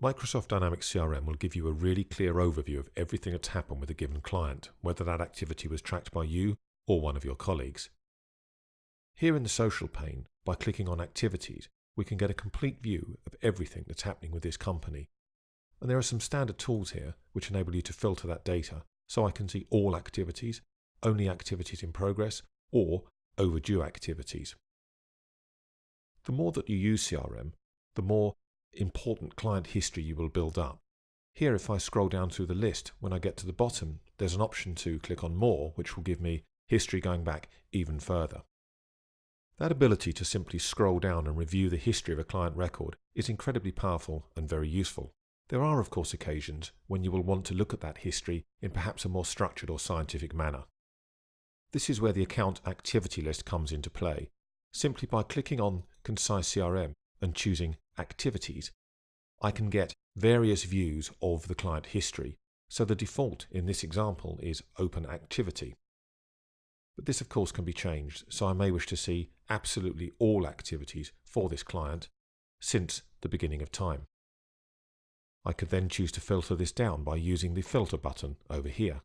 Microsoft Dynamics CRM will give you a really clear overview of everything that's happened with a given client, whether that activity was tracked by you or one of your colleagues. Here in the social pane, by clicking on Activities, we can get a complete view of everything that's happening with this company. And there are some standard tools here which enable you to filter that data, so I can see all activities, only activities in progress, or overdue activities. The more that you use CRM, the more important client history you will build up. Here, if I scroll down through the list, when I get to the bottom, there's an option to click on More, which will give me history going back even further. That ability to simply scroll down and review the history of a client record is incredibly powerful and very useful. There are, of course, occasions when you will want to look at that history in perhaps a more structured or scientific manner. This is where the account activity list comes into play. Simply by clicking on Concise CRM and choosing Activities, I can get various views of the client history. So the default in this example is Open Activity. But this, of course, can be changed, so I may wish to see absolutely all activities for this client since the beginning of time. I could then choose to filter this down by using the Filter button over here.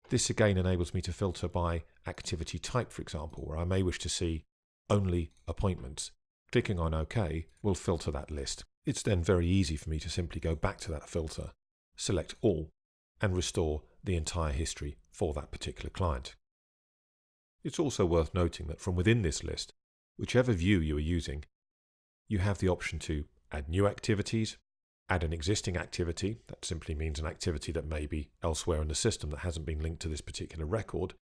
This again enables me to filter by activity type, for example, where I may wish to see only appointments. Clicking on OK will filter that list. It's then very easy for me to simply go back to that filter, select all, and restore the entire history for that particular client. It's also worth noting that from within this list, whichever view you are using, you have the option to add new activities, add an existing activity, that simply means an activity that may be elsewhere in the system that hasn't been linked to this particular record.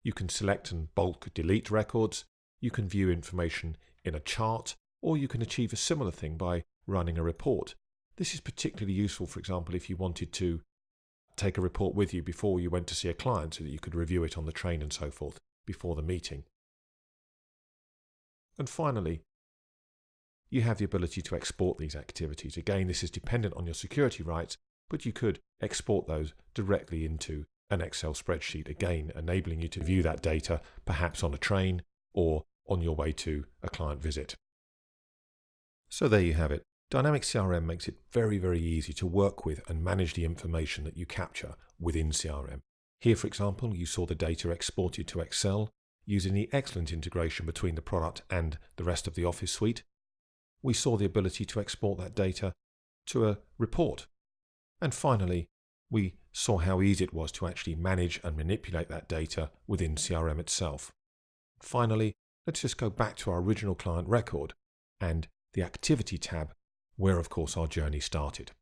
You can select and bulk delete records, you can view information in a chart, or you can achieve a similar thing by running a report. This is particularly useful, for example, if you wanted to take a report with you before you went to see a client so that you could review it on the train and so forth before the meeting. And finally, you have the ability to export these activities. Again, this is dependent on your security rights, but you could export those directly into an Excel spreadsheet, again enabling you to view that data perhaps on a train or on your way to a client visit. So there you have it. Dynamics CRM makes it very, very easy to work with and manage the information that you capture within CRM. Here, for example, you saw the data exported to Excel using the excellent integration between the product and the rest of the Office suite. We saw the ability to export that data to a report. And finally, we saw how easy it was to actually manage and manipulate that data within CRM itself. Finally, let's just go back to our original client record and the Activity tab, where of course our journey started.